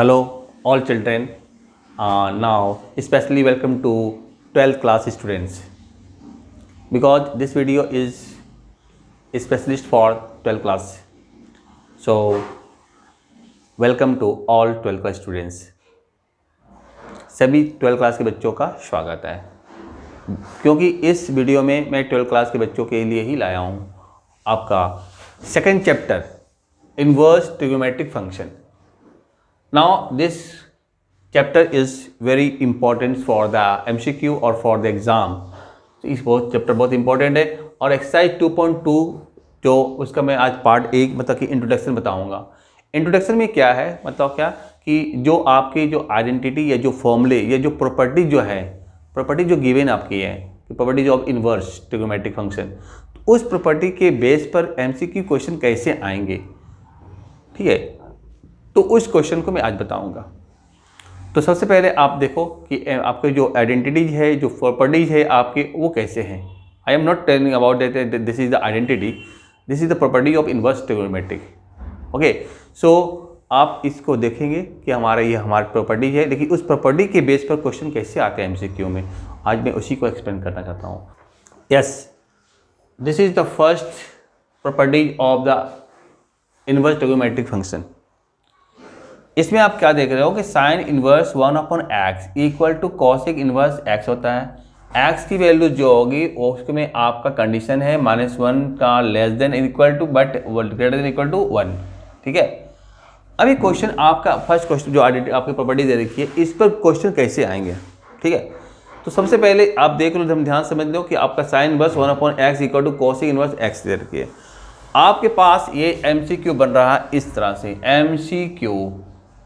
Hello, all children. Now, especially welcome to 12th class students because this video is specialist for 12th class. So, welcome to all 12th class students. सभी 12th class के बच्चों का स्वागत है क्योंकि इस video में मैं 12th क्लास के बच्चों के लिए ही लाया हूँ आपका second chapter inverse trigonometric function. Now this chapter is very important for the MCQ और for the exam. तो इस चैप्टर बहुत इंपॉर्टेंट है और एक्सरसाइज 2.2 जो उसका मैं आज पार्ट 1 मतलब कि इंट्रोडक्शन बताऊंगा. इंट्रोडक्शन में क्या है मतलब क्या कि जो आपकी जो आइडेंटिटी या जो फॉर्मूले या जो प्रॉपर्टी जो है प्रॉपर्टी जो गिवन आपकी है properties of inverse trigonometric function, तो उस प्रॉपर्टी के बेस पर MCQ क्वेश्चन कैसे आएंगे. ठीक है, तो उस क्वेश्चन को मैं आज बताऊंगा. तो सबसे पहले आप देखो कि आपके जो आइडेंटिटीज है जो प्रॉपर्टीज है आपके वो कैसे हैं. I am not telling about that this is the identity, this is the property of inverse trigonometric. Okay, so आप इसको देखेंगे कि हमारा ये हमारी प्रॉपर्टी है, लेकिन उस प्रॉपर्टी के बेस पर क्वेश्चन कैसे आते हैं MCQ में, आज मैं उसी को एक्सप्लेन करना चाहता हूँ. Yes, this is the first property of the inverse trigonometric function. इसमें आप क्या देख रहे हो कि sine inverse 1/x equal to cosec inverse x होता है. x की वैल्यू जो होगी उसमें आपका कंडीशन है -1 का less than equal to but greater than equal to 1. ठीक है, अभी क्वेश्चन आपका फर्स्ट क्वेश्चन जो आपकी प्रॉपर्टी दे रखी है इस पर क्वेश्चन कैसे आएंगे. ठीक है, तो सबसे पहले आप देख लो, हम ध्यान समझ लो कि आपका sine inverse 1/x equal to cosec inverse x दे रखी है. आपके पास ये MCQ बन रहा है इस तरह से. MCQ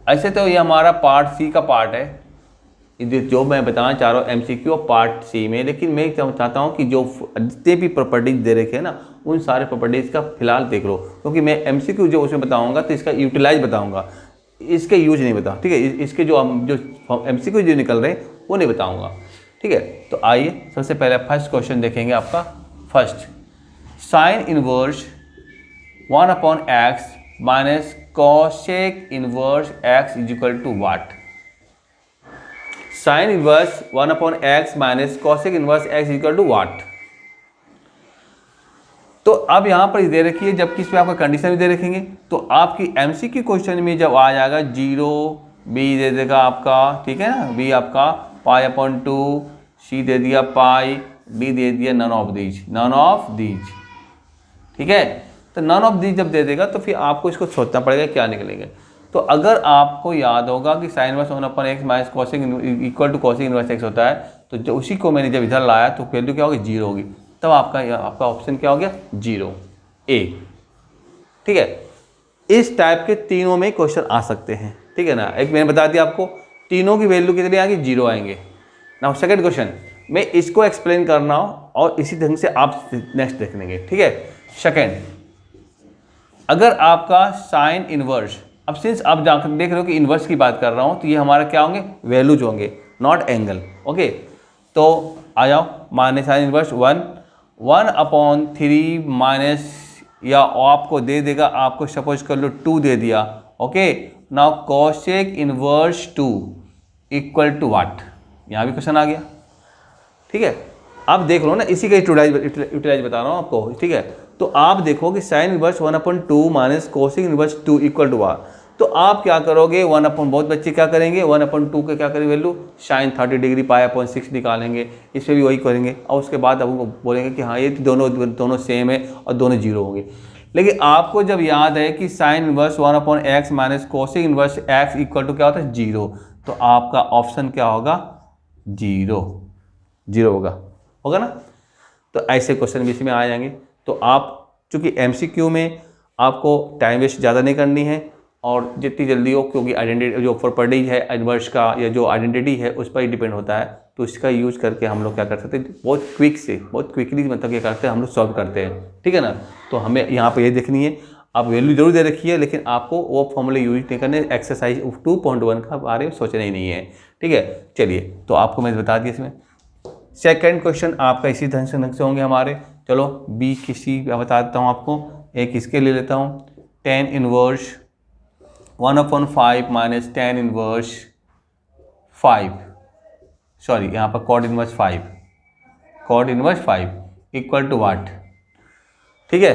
ऐसे तो ये हमारा पार्ट सी का पार्ट है जो मैं बताना चाह रहा हूँ MCQ और पार्ट सी में, लेकिन मैं चाहता हूँ कि जो जितने भी प्रॉपर्टीज दे रखे हैं ना उन सारे प्रॉपर्टीज़ का फिलहाल देख लो, क्योंकि मैं MCQ जो उसमें बताऊँगा तो इसका यूटिलाइज बताऊँगा, इसके यूज नहीं बता. ठीक है, इसके जो MCQ जो निकल रहे हैं वो नहीं बताऊँगा. ठीक है, तो आइए सबसे पहले फर्स्ट क्वेश्चन देखेंगे आपका. First, sine inverse 1/x minus cosec inverse x is equal to what. Sine inverse 1/x minus cosec inverse x is equal to what. तो अब यहां पर दे रखी है, जबकि इस पर आपका कंडीशन भी दे रखेंगे, तो आपकी MCQ क्वेश्चन में जब आ जाएगा 0 b दे देगा आपका. ठीक है ना, b आपका π/2, c दे दिया पाई, d दे दिया नन ऑफ दीज. ठीक है, तो नन ऑफ दीज जब दे देगा तो फिर आपको इसको सोचना पड़ेगा क्या निकलेंगे. तो अगर आपको याद होगा कि sine inverse 1/x minus cosec equal to cosec inverse x होता है, तो जो उसी को मैंने जब इधर लाया तो वैल्यू क्या होगी 0 होगी. तब आपका ऑप्शन क्या हो गया 0 A. ठीक है, इस टाइप के तीनों में क्वेश्चन आ सकते हैं. ठीक है ना, एक मैंने बता दिया आपको तीनों की वैल्यू कितनी आएगी 0 आएंगे. नाउ सेकेंड क्वेश्चन मैं इसको एक्सप्लेन करना और इसी ढंग से आप नेक्स्ट देख लेंगे. ठीक है, सेकेंड, अगर आपका साइन इनवर्स, अब सिंस आप जाकर देख रहे हो कि इनवर्स की बात कर रहा हूं, तो ये हमारा क्या होंगे वैल्यूज होंगे, नॉट एंगल. ओके, तो आ जाओ माइनस साइन इनवर्स 1/3 माइनस, या आपको दे देगा, आपको सपोज कर लो 2 दे दिया. Okay, now cosec inverse 2 equal to what. यहाँ भी क्वेश्चन आ गया. ठीक है, आप देख लो ना, इसी का यूटिलाइज बता रहा हूँ आपको. ठीक है, तो आप देखो कि sine inverse 1/2 minus cosec inverse 2 equal to what. तो आप क्या करोगे बहुत बच्चे क्या करेंगे 1/2 के क्या करेंगे वैल्यू साइन 30 डिग्री π/6 निकालेंगे. इस पर भी वही करेंगे और उसके बाद अब उनको बोलेंगे कि हाँ ये दोनों सेम है और दोनों 0 होंगे. लेकिन आपको जब याद है कि sine inverse 1/x minus cosec inverse x equal to क्या होता है 0, तो आपका ऑप्शन क्या होगा 0 होगा ना. तो ऐसे क्वेश्चन भी इसमें आ जाएंगे. तो आप चूँकि MCQ में आपको टाइम वेस्ट ज़्यादा नहीं करनी है और जितनी जल्दी हो, क्योंकि आइडेंटिटी जो प्रॉपर्टीज है इनवर्स का या जो आइडेंटिटी है उस पर ही डिपेंड होता है, तो इसका यूज़ करके हम लोग क्या कर सकते हैं बहुत क्विकली मतलब क्या करते हैं हम लोग सॉल्व करते हैं. ठीक है ना, तो हमें यहाँ पर ये देखनी है, आप वैल्यू जरूर दे रखी है लेकिन आपको वो फॉर्मूले यूज नहीं करने, एक्सरसाइज 2.1 का बारे में सोचना ही नहीं है. ठीक है, चलिए तो आपको मैं बता दिया. इसमें सेकेंड क्वेश्चन आपका इसी ढंग से होंगे हमारे. चलो बी किसी बता देता हूँ आपको, एक इसके ले लेता हूँ. tan inverse 1/5 minus tan inverse 5, sorry यहाँ पर cot inverse 5, cot inverse 5 equal to what. ठीक है,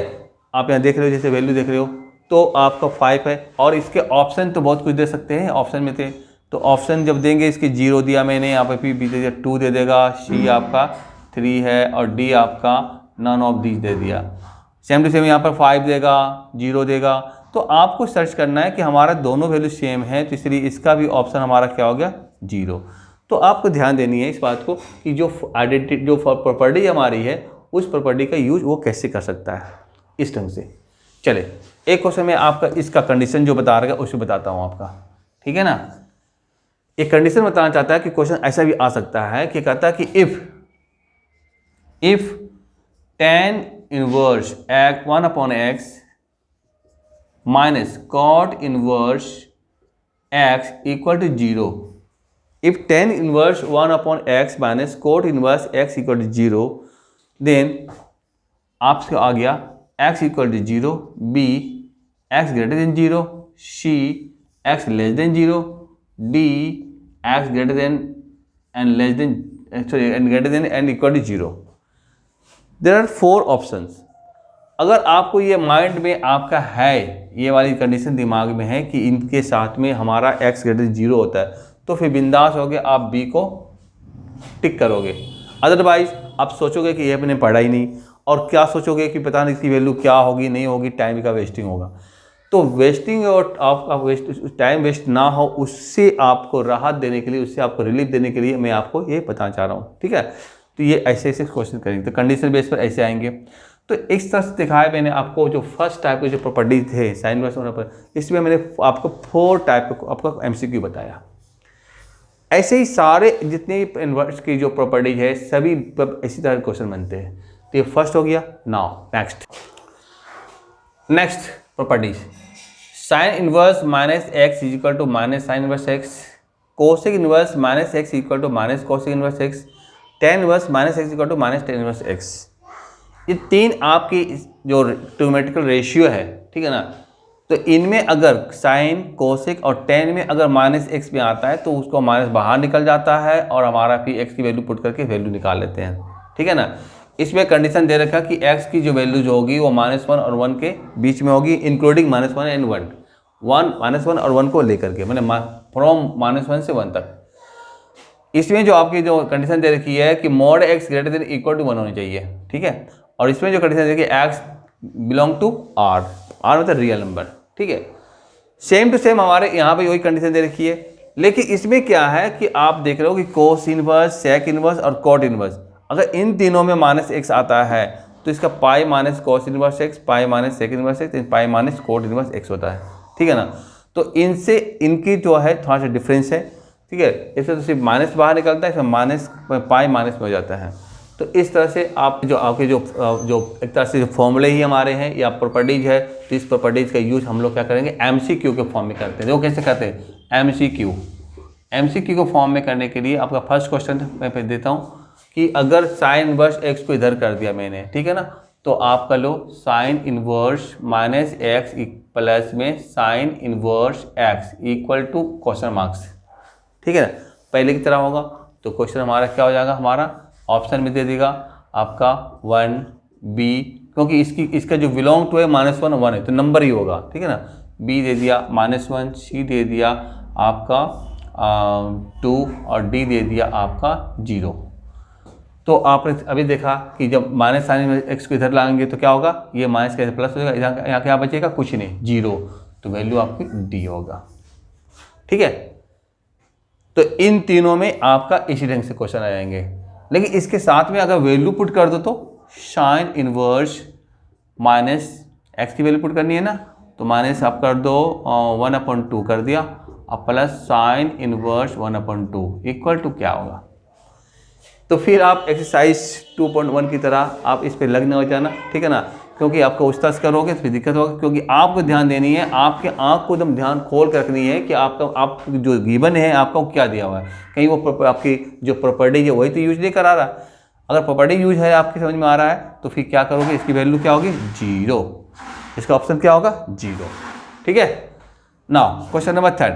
आप यहाँ देख रहे हो, जैसे वैल्यू देख रहे हो, तो आपका 5 है। और इसके ऑप्शन तो बहुत कुछ दे सकते हैं, ऑप्शन में थे, तो ऑप्शन जब देंगे, इसके 0 दिया मैंने, यहाँ पर बी दे दिया 2 दे देगा, सी आपका 3 है और डी आपका नन ऑफ दीज दे दिया। सेम टू सेम यहाँ पर 5 देगा, 0 देगा। तो आपको सर्च करना है कि हमारा दोनों वैल्यू सेम है, तो इसलिए इसका भी ऑप्शन हमारा क्या हो गया, 0। तो आपको ध्यान देनी है इस बात को कि जो आइडेंटिटी जो प्रॉपर्टी हमारी है, उस प्रॉपर्टी का यूज वो कैसे कर सकता है, इस ढंग से। चले एक क्वेश्चन में आपका इसका कंडीशन जो बता रहा है उसे बताता हूँ आपका, ठीक है ना। एक कंडीशन बताना चाहता है कि क्वेश्चन ऐसा भी आ सकता है कि कहता है कि if tan inverse 1/x minus cot inverse x equal to 0, if tan inverse 1/x minus cot inverse x equal to 0, then आपसे आ गया x equal to 0, b x greater than 0, c x less than 0, d x greater than and less than and greater than and equal to 0। There are 4 options. अगर आपको ये mind में आपका है, ये वाली कंडीशन दिमाग में है कि इनके साथ में हमारा x ग्रेटर देन 0 होता है, तो फिर बिंदास हो गए आप b को टिक करोगे। अदरवाइज आप सोचोगे कि ये मैंने पढ़ा ही नहीं, और क्या सोचोगे कि पता नहीं इसकी वैल्यू क्या होगी, नहीं होगी, टाइम का वेस्टिंग होगा। तो वेस्टिंग और आपका टाइम वेस्ट ना हो, उससे आपको राहत देने के लिए, उससे आपको रिलीफ देने के लिए मैं आपको ये बताना चाह रहा हूँ, ठीक है। तो ये ऐसे क्वेश्चन करेंगे, तो कंडीशन बेस पर ऐसे आएंगे। तो इस तरह से दिखाया मैंने आपको जो फर्स्ट टाइप के जो प्रॉपर्टी थे साइन इनवर्स होने पर, इसमें मैंने आपको 4 टाइप का आपका MCQ बताया। ऐसे ही सारे जितने भी इनवर्स की जो प्रॉपर्टी है सभी इसी तरह क्वेश्चन बनते हैं। तो ये फर्स्ट हो गया। Now next properties, sine inverse minus x is equal to minus sine inverse x, cosec inverse minus x equal to minus cosec inverse x, tan inverse minus x equal to minus tan inverse x. ये 3 आपकी जो trigonometrical ratio है, ठीक है ना। तो इनमें अगर साइन कोसेक और टेन में अगर माइनस एक्स में आता है तो उसको माइनस बाहर निकल जाता है और हमारा फिर एक्स की वैल्यू पुट करके वैल्यू निकाल लेते हैं, ठीक है ना। इसमें कंडीशन दे रखा कि x की जो वैल्यू जो होगी वो -1 और 1 के बीच में होगी, इंक्लूडिंग -1 एंड 1, -1 और 1 को लेकर के, मैंने फ्रॉम -1 से 1 तक। इसमें जो आपकी जो कंडीशन दे रखी है कि mod x greater than equal to 1 होनी चाहिए, ठीक है। और इसमें जो कंडीशन दे रखी है x बिलोंग टू r मतलब रियल नंबर, ठीक है। सेम टू सेम हमारे यहाँ पे वही कंडीशन दे रखी है, लेकिन इसमें क्या है कि आप देख रहे हो कि कोस इनवर्स, सेक इनवर्स और कॉट इनवर्स, अगर इन तीनों में -x आता है तो इसका pi minus cos inverse x, pi minus sec inverse x, pi minus cot inverse x होता है, ठीक है ना। तो इनसे इनकी जो है थोड़ा सा डिफरेंस है, ठीक है। इससे तो सिर्फ माइनस बाहर निकलता है, इसमें माइनस पाई माइनस में हो जाता है। तो इस तरह से आप जो आपके जो एक तरह से जो फॉर्मूले ही हमारे हैं या प्रॉपर्टीज है, तो इस प्रॉपर्टीज का यूज हम लोग क्या करेंगे MCQ के फॉर्म में करते हैं। देखो कैसे करते हैं MCQ को फॉर्म में करने के लिए आपका फर्स्ट क्वेश्चन मैं पे देता हूँ कि अगर साइन इनवर्स एक्स को इधर कर दिया मैंने, ठीक है ना, तो आप कर लो sine inverse minus x plus में sine inverse x equal to question marks, ठीक है ना, पहले की तरह होगा। तो क्वेश्चन हमारा क्या हो जाएगा, हमारा ऑप्शन में दे देगा आपका 1B, क्योंकि इसका जो बिलोंग टू है -1 और 1 है तो नंबर ही होगा, ठीक है ना। B दे दिया -1, C दे दिया आपका 2 और D दे दिया आपका 0। तो आपने अभी देखा कि जब माइनस साइन एक्स को इधर लाएंगे तो क्या होगा, ये माइनस कैसे प्लस हो जाएगा, यहाँ क्या बचेगा, कुछ नहीं, 0, तो वैल्यू आपकी डी होगा, ठीक है। तो इन तीनों में आपका इसी ढंग से क्वेश्चन आ जाएंगे। लेकिन इसके साथ में अगर वैल्यू पुट कर दो तो साइन इनवर्स माइनस एक्स की वैल्यू पुट करनी है ना, तो माइनस आप कर दो 1/2 कर दिया, अब plus sine inverse 1/2 equal to क्या होगा। तो फिर आप एक्सरसाइज 2.1 की तरह आप इस पे लगना हो जाना, ठीक है ना, क्योंकि आपको उस तरह से करोगे तो फिर दिक्कत होगा, क्योंकि आपको ध्यान देनी है, आपके आँख को एकदम ध्यान खोल कर रखनी है कि आपका आप जो गिवन है आपका क्या दिया हुआ है, कहीं वो आपकी जो प्रॉपर्टी है वही तो यूज नहीं करा रहा। अगर प्रॉपर्टी यूज है आपकी समझ में आ रहा है तो फिर क्या करोगे, इसकी वैल्यू क्या होगी 0, इसका ऑप्शन क्या होगा 0, ठीक है। Now question number third.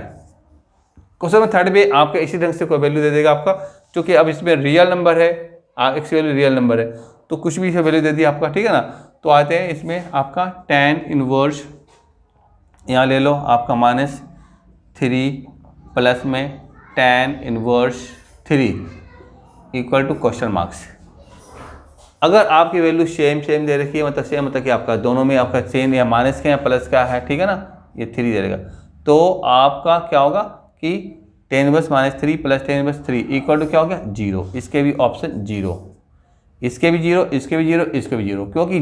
Question number third में आपका इसी ढंग से कोई वैल्यू दे देगा आपका, क्योंकि अब इसमें रियल नंबर है, एक्स की वैल्यू रियल नंबर है, तो कुछ भी इसे वैल्यू दे दी आपका, ठीक है ना। तो आते हैं इसमें आपका tan इनवर्स, यहाँ ले लो आपका -3 प्लस में tan inverse 3 equal to question marks. अगर आपकी वैल्यू सेम दे रखी है, मतलब सेम, मतलब कि आपका दोनों में आपका सेम या माइनस का या प्लस का है, ठीक है ना, ये 3 दे देगा, तो आपका क्या होगा कि tan inverse -3 plus tan inverse 3 equal to क्या हो गया 0। इसके भी ऑप्शन 0, इसके भी 0, इसके भी 0, इसके भी 0, क्योंकि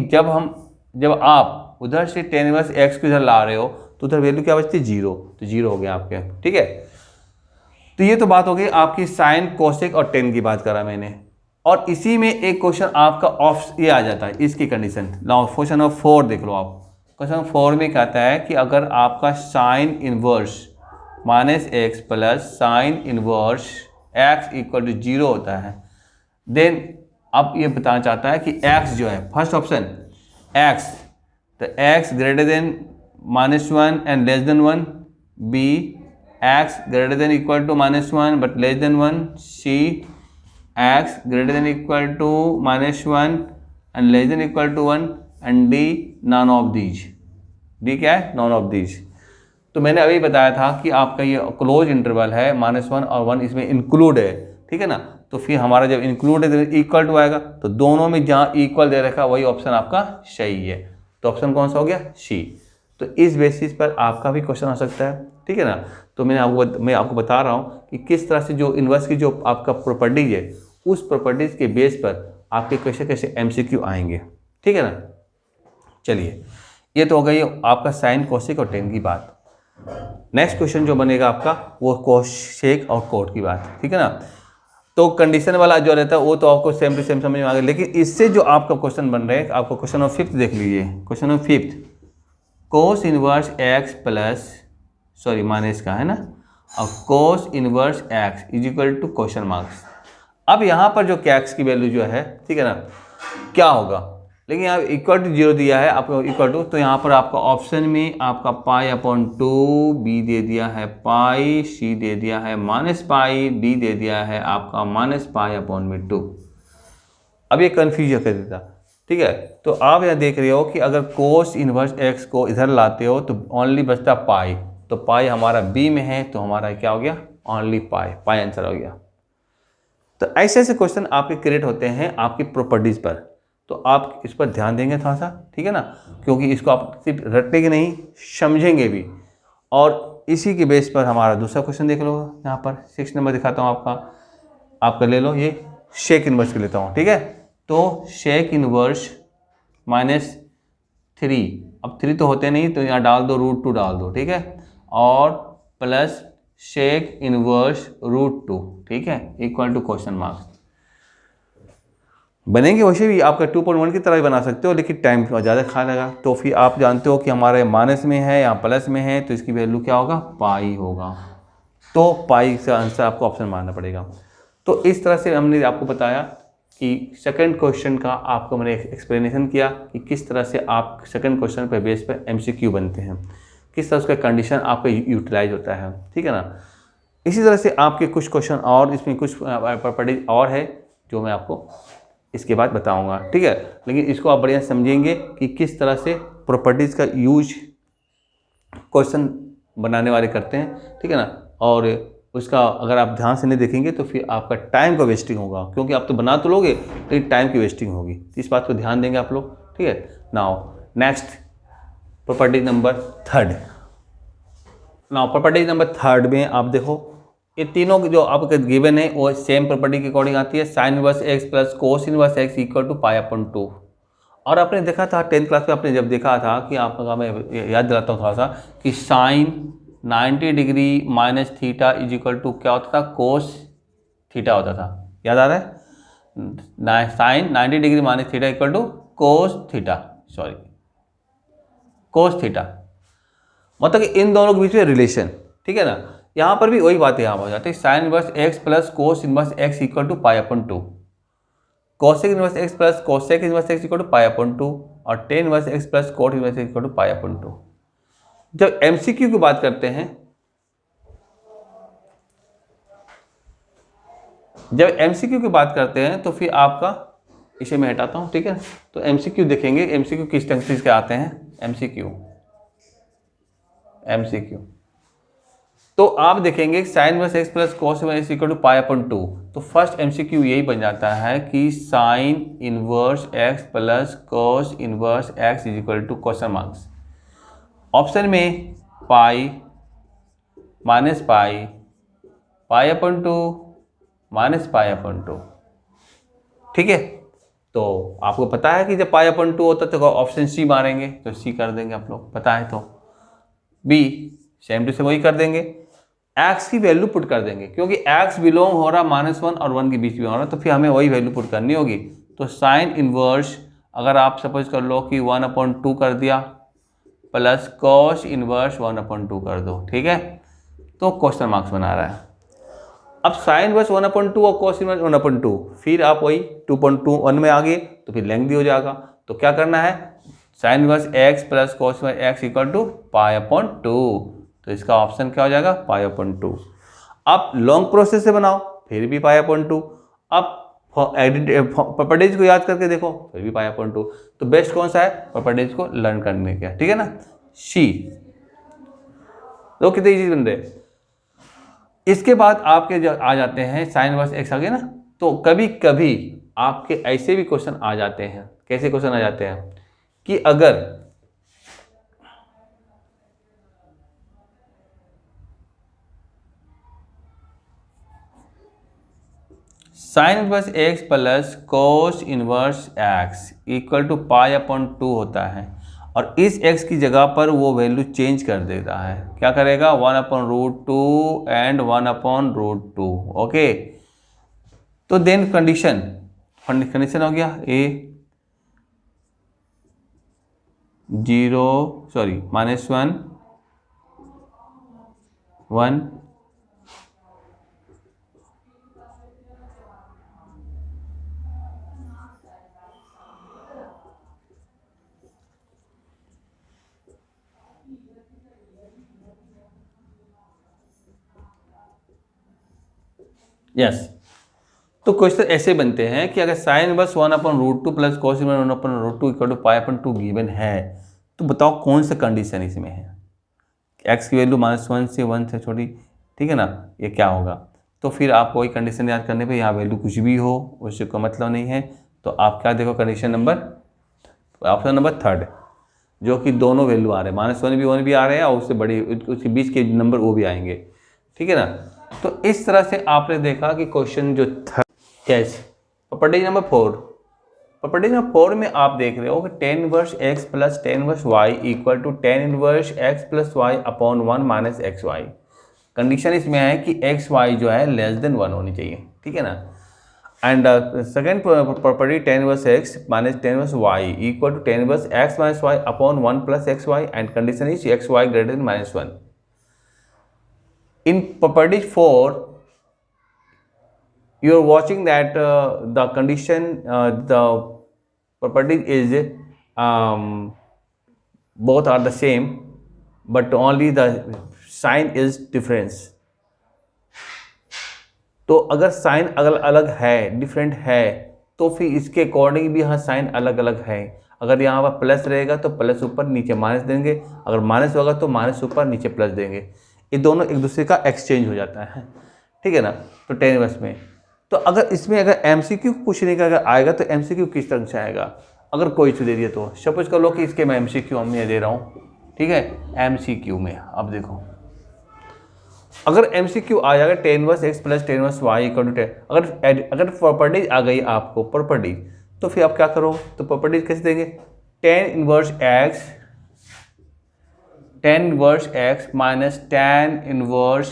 जब आप उधर से tan इनवर्स x को इधर ला रहे हो तो उधर वैल्यू क्या बचती है 0, तो 0 हो गया आपके, ठीक है। तो ये तो बात हो गई आपकी साइन, कोसेक और टेन की बात करा मैंने। और इसी में एक क्वेश्चन आपका ऑफ ये आ जाता है, इसकी कंडीशन। नाउ क्वेश्चन नंबर 4 देख लो आप। क्वेश्चन नंबर 4 में कहता है कि अगर आपका sine inverse -x plus sine inverse x equal to 0 होता है, देन अब ये बताना चाहता है कि x जो है, फर्स्ट ऑप्शन x, तो x greater than -1 and less than 1, b x greater than equal to -1 but less than 1, c x greater than equal to -1 and less than equal to 1, and D none of these। D क्या है? none of these। तो मैंने अभी बताया था कि आपका ये क्लोज इंटरवल है, -1 और 1 इसमें इंक्लूड है, ठीक है ना। तो फिर हमारा जब इंक्लूड है तो इक्वल टू आएगा, तो दोनों में जहाँ इक्वल दे रखा वही ऑप्शन आपका सही है। तो ऑप्शन कौन सा हो गया? सी। तो इस बेसिस पर आपका भी क्वेश्चन आ सकता है, ठीक है ना। तो मैं आपको बता रहा हूँ कि किस तरह से जो इन्वर्स की जो आपका प्रॉपर्टीज है, उस प्रॉपर्टीज के बेस पर आपके कैसे कैसे एमसीक्यू आएंगे, ठीक है ना। चलिए, ये तो हो गई आपका साइन, कोसेक और टेन की बात। नेक्स्ट क्वेश्चन जो बनेगा आपका वो कोसेक और कोट की बात, ठीक है ना। तो कंडीशन वाला जो रहता है वो तो आपको सेम टू सेम समझ में आ गया, लेकिन इससे जो आपका क्वेश्चन बन रहे हैं, आपको क्वेश्चन नंबर 5 देख लीजिए। Question number 5, cos inverse x plus, sorry minus का है ना, और cos inverse x is equal to question marks. अब यहाँ पर जो एक्स की वैल्यू जो है, ठीक है ना, क्या होगा, लेकिन यहाँ इक्वल टू 0 दिया है आपको, इक्वल टू, तो यहाँ पर आपका ऑप्शन में आपका π/2, बी दे दिया है पाई, सी दे दिया है -π, डी दे दिया है आपका -π/2। अब ये कन्फ्यूजन कर देता, ठीक है। तो आप यहाँ देख रहे हो कि अगर कोस इनवर्स एक्स को इधर लाते हो तो ओनली बचता पाई, तो पाई हमारा बी में है, तो हमारा क्या हो गया, ओनली पाई आंसर हो गया। तो ऐसे ऐसे क्वेश्चन आपके क्रिएट होते हैं आपकी प्रॉपर्टीज पर, तो आप इस पर ध्यान देंगे थोड़ा सा, ठीक है ना, क्योंकि इसको आप सिर्फ रटेंगे नहीं, समझेंगे भी। और इसी के बेस पर हमारा दूसरा क्वेश्चन देख लो, यहाँ पर 6 नंबर दिखाता हूँ आपका ले लो, ये शेक इनवर्स के लेता हूँ, ठीक है। तो शेक इनवर्स -3, अब 3 तो होते नहीं, तो यहाँ डाल दो √2 डाल दो, ठीक है, और प्लस शेक इनवर्स √2, ठीक है, इक्वल टू क्वेश्चन मार्क्स। बनेंगे वैसे भी आपका 2.1 की तरह भी बना सकते हो, लेकिन टाइम ज़्यादा खा लेगा। तो फिर आप जानते हो कि हमारे माइनस में है या प्लस में है, तो इसकी वैल्यू क्या होगा, पाई होगा। तो पाई का आंसर आपको ऑप्शन मानना पड़ेगा। तो इस तरह से हमने आपको बताया कि सेकंड क्वेश्चन का आपको मैंने एक्सप्लेनेशन किया कि किस तरह से आप सेकंड क्वेश्चन पर बेस पर एमसीक्यू बनते हैं, किस तरह उसका कंडीशन आपका यूटिलाइज होता है, ठीक है ना। इसी तरह से आपके कुछ क्वेश्चन और इसमें कुछ प्रॉपर्टीज और है जो मैं आपको इसके बाद बताऊंगा, ठीक है। लेकिन इसको आप बढ़िया समझेंगे कि किस तरह से प्रॉपर्टीज़ का यूज क्वेश्चन बनाने वाले करते हैं, ठीक है ना। और उसका अगर आप ध्यान से नहीं देखेंगे तो फिर आपका टाइम का वेस्टिंग होगा, क्योंकि आप तो बना तो लोगे लेकिन टाइम की वेस्टिंग होगी। इस बात को ध्यान देंगे आप लोग, ठीक है। Now next property number 3। Now property number 3 में आप देखो, ये तीनों जो आपके गिवन है वो सेम प्रॉपर्टी के अकॉर्डिंग आती है। Sine inverse x plus cos inverse x equal to π/2। और आपने देखा था 10th क्लास में, आपने जब देखा था कि आपका, मैं याद दिलाता हूँ थोड़ा सा, कि sine 90 degree minus theta is equal to क्या होता था, कोस थीटा होता था। याद आ रहा है, sine 90 degree minus theta equal to cos theta, sorry cos theta, मतलब कि इन दोनों के बीच में रिलेशन, ठीक है ना। यहाँ पर भी वही बात यहाँ हो जाती है, sine inverse x plus cos inverse x equal to π/2, cosec inverse x plus cosec inverse x equal to π/2, और tan inverse x plus cot inverse x equal to π/2। जब एमसीक्यू की बात करते हैं, जब एमसीक्यू की बात करते हैं तो फिर आपका, इसे मैं हटाता हूं, ठीक है। तो एमसीक्यू देखेंगे, एमसीक्यू किस ढंग से इसके आते हैं। एमसीक्यू तो आप देखेंगे sine inverse x plus cos inverse equal to pi upon 2। तो फर्स्ट एमसीक्यू यही बन जाता है कि sine inverse x plus cos inverse x is equal to question marks. Option में pi minus pi, pi upon 2 minus pi upon 2, ठीक है। तो आपको पता है कि जब पाई अपॉन 2 होता है तो ऑप्शन सी मारेंगे, तो सी कर देंगे आप लोग, पता है। तो बी सेम टू सेम वही कर देंगे, एक्स की वैल्यू पुट कर देंगे, क्योंकि एक्स बिलोंग हो रहा -1 और 1 के बीच में हो रहा, तो फिर हमें वही वैल्यू पुट करनी होगी। तो साइन इनवर्स अगर आप सपोज कर लो कि 1/2 कर दिया, प्लस कॉस इनवर्स 1/2 कर दो, ठीक है। तो क्वेश्चन मार्क्स बना रहा है। अब साइन इनवर्स 1/2 और कॉस इनवर्स 1/2, फिर आप वही 2.21 में आ गए तो फिर लेंथ भी हो जाएगा। तो क्या करना है, sine inverse x plus cos inverse x equal to pi upon 2। तो इसका ऑप्शन क्या हो जाएगा, पाई अपॉन 2। आप लॉन्ग प्रोसेस से बनाओ फिर भी पाई अपॉन 2। आप प्रॉपर्टीज को याद करके देखो फिर भी पाई अपॉन 2। तो बेस्ट कौन सा है, प्रॉपर्टीज को लर्न करने का, ठीक है ना। सी तो कितनी इजी बन रहे। इसके बाद आपके आ जाते हैं साइन इनवर्स एक्स आ गए ना। तो कभी कभी आपके ऐसे भी क्वेश्चन आ जाते हैं, कैसे क्वेश्चन आ जाते हैं कि अगर sine inverse x plus cos inverse x equal to pi upon 2 होता है, और इस x की जगह पर वो वैल्यू चेंज कर देता है। क्या करेगा, 1/√2 एंड 1/√2, ओके। तो देन कंडीशन हो गया a 0 सॉरी -1 1 यस। तो क्वेश्चन ऐसे बनते हैं कि अगर sine inverse 1/√2 plus cos inverse 1/√2 equal to pi upon 2 given है, तो बताओ कौन सा कंडीशन इसमें है। एक्स की वैल्यू -1 से 1 से छोटी, ठीक है ना, ये क्या होगा। तो फिर आप वही कंडीशन याद करने पे, यहाँ वैल्यू कुछ भी हो उससे कोई मतलब नहीं है। तो आप क्या देखो, कंडीशन नंबर, ऑप्शन नंबर 3, जो कि दोनों वैल्यू आ रहे हैं, -1 भी आ रहे हैं और उससे बड़ी उसके बीच के नंबर वो भी आएंगे, ठीक है ना। तो इस तरह से आपने देखा कि क्वेश्चन जो था, yes. Property number 4, property number 4 में आप देख रहे हो कि tan inverse x plus tan inverse y equal to tan inverse x plus y upon 1 minus x y. Condition इसमें है कि एक्स वाई जो है लेस देन 1 होनी चाहिए, ठीक है ना। And second property tan inverse x minus tan inverse y equal to tan inverse x minus y upon 1 plus x y, and condition is x y greater than -1। In property 4, you are watching that the condition, the property is both are the same, but only the sign is difference. तो अगर sign अलग अलग है, different है, तो फिर इसके according भी यहाँ साइन अलग अलग है। अगर यहाँ पर प्लस रहेगा तो प्लस ऊपर नीचे माइनस देंगे, अगर माइनस होगा तो माइनस ऊपर नीचे प्लस देंगे। ये दोनों एक दूसरे का एक्सचेंज हो जाता है, ठीक है ना। तो tan इनवर्स में, तो अगर इसमें अगर एमसीक्यू पूछने का अगर आएगा तो एमसीक्यू किस तरह से आएगा। अगर कोई चीज़ दे दिए तो सपोज कर लो कि इसके मैं एमसीक्यू हम ये दे रहा हूँ, ठीक है। एमसीक्यू में अब देखो, अगर एमसीक्यू आ जाएगा tan inverse x plus tan inverse y equal to 10, अगर प्रॉपर्टीज आ गई आपको प्रॉपर्टीज, तो फिर आप क्या करो, तो प्रॉपर्टीज कैसे देंगे, tan inverse x minus tan inverse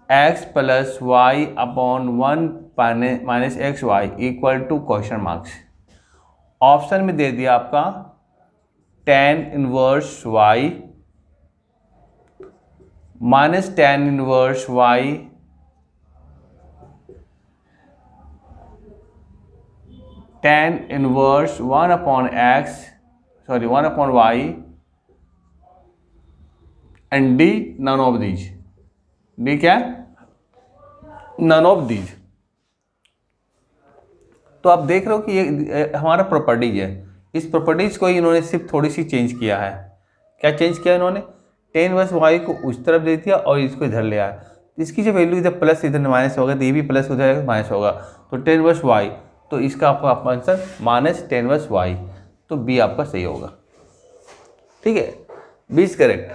x plus y upon 1 minus x y equal to question marks. Option में दे दिया आपका tan inverse y minus tan inverse y tan inverse 1/x, sorry 1/y and D none of these. D क्या है? None of these. तो आप देख रहे हो कि ये हमारा प्रॉपर्टीज है, इस प्रॉपर्टीज को इन्होंने सिर्फ थोड़ी सी चेंज किया है। क्या चेंज किया इन्होंने? टेन इनवर्स वाई को उस तरफ दे दिया और इसको इधर ले आया। इसकी जो वैल्यू इधर प्लस इधर माइनस होगा, तो ये भी प्लस हो जाएगा, माइनस होगा, तो टेन इनवर्स वाई, तो इसका आपका answer minus tan inverse y, तो बी आपका सही होगा। ठीक है, बी इज करेक्ट।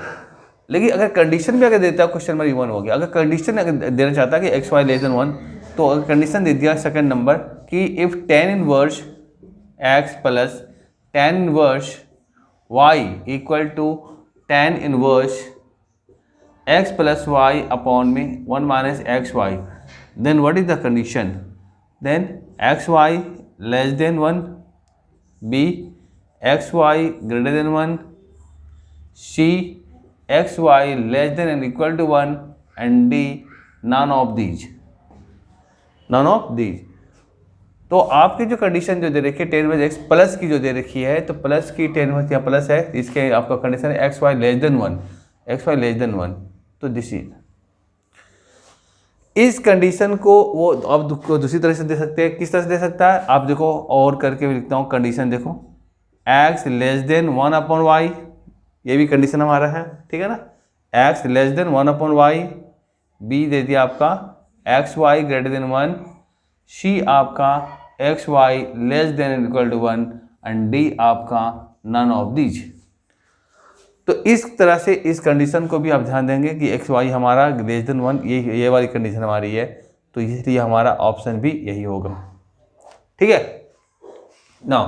लेकिन अगर कंडीशन भी अगर देता है, क्वेश्चन नंबर 1 हो गया, अगर कंडीशन अगर देना चाहता है कि एक्स वाई लेस देन 1, तो अगर कंडीशन दे दिया सेकंड नंबर कि if tan inverse x plus tan inverse y equal to tan inverse x plus y upon में 1 minus x y, then what is the condition? Then x y less than 1, B x y greater than 1, C x y less than and equal to 1, and D none of these. None of these. तो आपकी जो condition जो दे रखी है ten inverse x plus की जो दे रखी है, तो प्लस की टेन इनवर्स यहाँ प्लस है, इसके आपका कंडीशन है x y less than 1, x y less than 1, तो दिस इज। इस कंडीशन को वो आप दूसरी तरह से दे सकते हैं। किस तरह से दे सकता है? आप देखो और करके भी लिखता हूँ कंडीशन, देखो x less than 1 upon y, ये भी कंडीशन हमारा है, ठीक है ना, x less than 1 upon y, B दे दिया आपका x y greater than 1, C आपका x y less than equal to 1, and D आपका नन ऑफ दीज। तो इस तरह से इस कंडीशन को भी आप ध्यान देंगे कि एक्स वाई हमारा लेस देन 1, ये वाली कंडीशन हमारी है, तो इसलिए हमारा ऑप्शन भी यही होगा। ठीक है ना।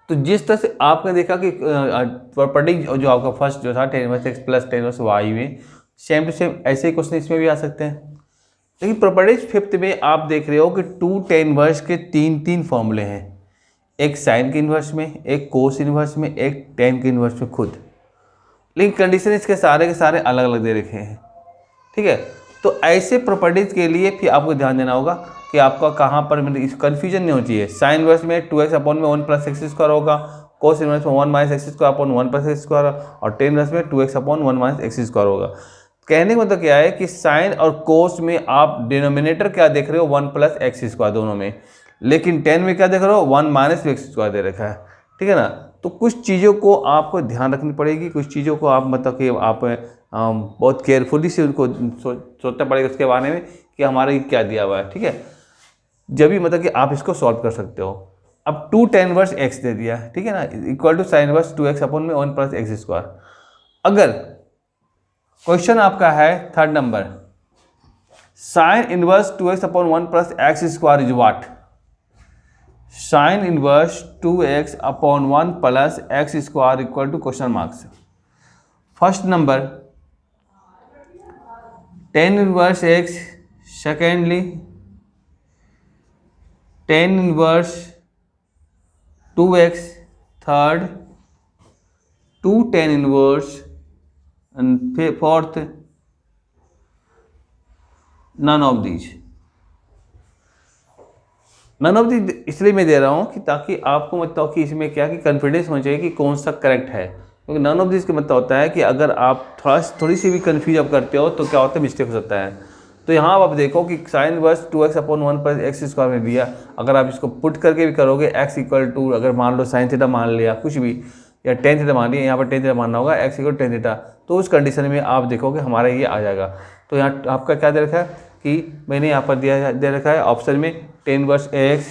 तो जिस तरह से आपने देखा कि प्रॉपर्टी जो आपका फर्स्ट जो था tan inverse x plus tan inverse y में, सेम टू सेम ऐसे ही क्वेश्चन इसमें भी आ सकते हैं। लेकिन प्रॉपर्टीज फिफ्थ में आप देख रहे हो कि टू टेन इनवर्स के तीन फॉर्मूले हैं, एक साइन के इन्वर्स में, एक कोस इन्वर्स में, एक टेन के इन्वर्स में खुद। लेकिन कंडीशन इसके सारे के सारे अलग अलग दे रखे हैं। ठीक है, तो ऐसे प्रॉपर्टीज के लिए फिर आपको ध्यान देना होगा कि आपका कहाँ पर इस कन्फ्यूजन नहीं होनी चाहिए। साइन इनवर्स में 2x अपॉन में 1 प्लस एक्स स्क्वायर होगा, कोस इनवर्स में 1 minus x square upon 1 plus x square, और टेन इनवर्स में 2x upon 1 minus x square होगा। कहने का मतलब क्या है कि साइन और कोस में आप डिनोमिनेटर क्या देख रहे हो, 1 प्लस एक्स स्क्वायर दोनों में, लेकिन टेन में क्या देख रहे हो, 1 माइनस एक्स स्क्वायर दे रखा है। ठीक है ना। तो कुछ चीज़ों को आपको ध्यान रखनी पड़ेगी, कुछ चीज़ों को आप मतलब कि आप बहुत केयरफुली से उनको सोचना पड़ेगा उसके बारे में कि हमारा ये क्या दिया हुआ है। ठीक है, जब भी मतलब कि आप इसको सॉल्व कर सकते हो। अब 2 tan इनवर्स एक्स दे दिया, ठीक है ना, equal to sine inverse 2x upon में 1 प्लस एक्स स्क्वायर। अगर क्वेश्चन आपका है third number, sine inverse 2x upon 1 plus x square is what? Sine inverse 2x upon 1 plus x square equal to question marks. First number tan inverse x, secondly tan inverse 2x, third 2 tan inverse, and fourth none of these. None of these इसलिए मैं दे रहा हूं कि ताकि आपको मतलब कि इसमें क्या कि कॉन्फिडेंस होना चाहिए कि कौन सा करेक्ट है, क्योंकि नन ऑफ दीज का मतलब होता है कि अगर आप थोड़ी सी भी कन्फ्यूज आप करते हो तो क्या होता है, मिस्टेक हो सकता है। तो यहाँ आप देखो कि sine inverse 2x upon 1 plus x square में दिया, अगर आप इसको पुट करके भी करोगे x इक्वल टू, अगर मान लो साइन थीटा मान लिया कुछ भी, या टेन थीटा मान लिया, यहाँ पर टेन थीटा मानना होगा, x इक्वल टेन थीटा, तो उस कंडीशन में आप देखोगे हमारा ये आ जाएगा। तो यहाँ आपका क्या दे रखा है कि मैंने यहाँ पर दे रखा है ऑप्शन में tan inverse x,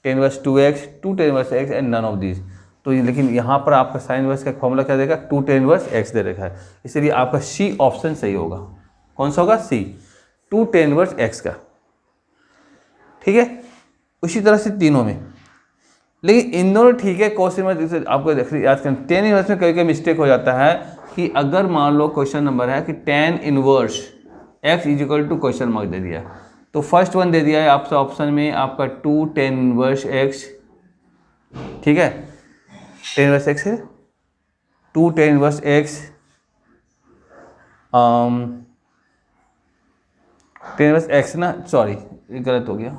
tan inverse 2x, 2 tan inverse x and none of these. तो लेकिन यहाँ पर आपका साइन इनवर्स का फॉर्मूला क्या देगा, 2 टेन इनवर्स x दे रखा है, इसलिए आपका सी ऑप्शन सही होगा। कौन सा होगा? सी, 2 टेन इनवर्स x का। ठीक है, उसी तरह से तीनों में, लेकिन इन दोनों ठीक है। कोस इनवर्स आपको याद करना, टेन इनवर्स में कभी कभी मिस्टेक हो जाता है कि अगर मान लो क्वेश्चन नंबर है कि tan inverse x is equal to question mark दे दिया, तो फर्स्ट वन दे दिया है आपसे ऑप्शन में आपका 2 टेन इनवर्स x। ठीक है, टेन इनवर्स x है, 2 tan inverse x, tan inverse x ना, सॉरी ये गलत हो गया,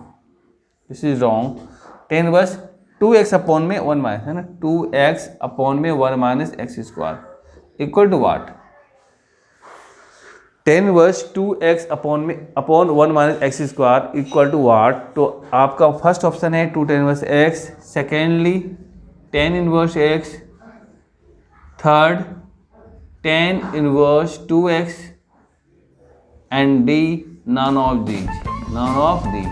this is wrong. Tan inverse 2x upon में 1 माइनस है ना, 2x अपॉन में 1 minus x square equal to what? Tan inverse 2x upon 1 minus x square equal to what. तो आपका फर्स्ट ऑप्शन है 2 tan inverse x, secondly tan inverse x, third tan inverse 2x and D none of these.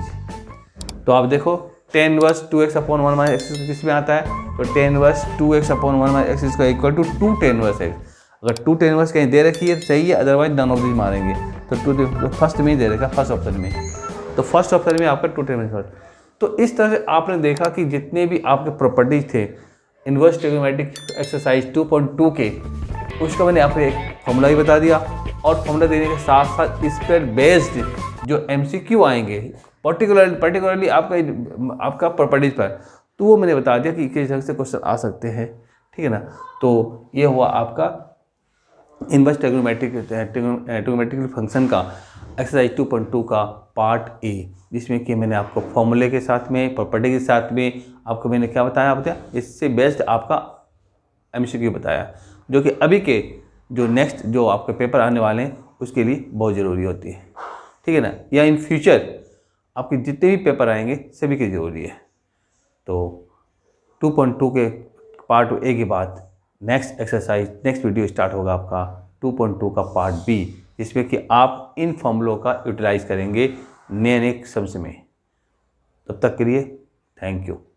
तो आप देखो tan inverse 2x upon 1 minus x किस में आता है, तो tan inverse 2x upon 1 minus x square equal to 2 tan inverse x। अगर 2 tan inverse कहीं दे रखी है तो सही है, अदरवाइज नन ऑफ दीज मारेंगे। तो 2 फर्स्ट में ही दे रखा, फर्स्ट ऑप्शन में, तो फर्स्ट ऑप्शन में आपका 2 टेन इनवर्स। तो इस तरह से आपने देखा कि जितने भी आपके प्रॉपर्टीज थे इन्वर्स ट्रिग्नोमेट्रिक एक्सरसाइज 2.2 के, उसका मैंने आपको एक फॉर्मूला ही बता दिया, और फॉर्मूला देने के साथ साथ इस पर बेस्ड जो MCQ आएंगे पर्टिकुलरली आपका प्रॉपर्टीज पर, तो वो मैंने बता दिया कि किस ढंग से क्वेश्चन आ सकते हैं, ठीक है ना। तो ये हुआ आपका इन्वर्स ट्रिग्नोमेट्रिक फंक्शन का एक्सरसाइज 2.2 का पार्ट ए, जिसमें कि मैंने आपको फॉर्मूले के साथ में, प्रॉपर्टी के साथ में आपको मैंने क्या बताया, इससे बेस्ड आपका MCQ बताया, जो कि अभी के जो नेक्स्ट जो आपके पेपर आने वाले हैं उसके लिए बहुत ज़रूरी होती है, ठीक है ना, या इन फ्यूचर आपके जितने भी पेपर आएंगे सभी के ज़रूरी है। तो 2.2 के पार्ट ए के बाद नेक्स्ट वीडियो स्टार्ट होगा आपका 2.2 का पार्ट बी, जिसमें कि आप इन फॉर्मूलों का यूटिलाइज करेंगे नए सब्जेक्ट में। तब तक के लिए थैंक यू।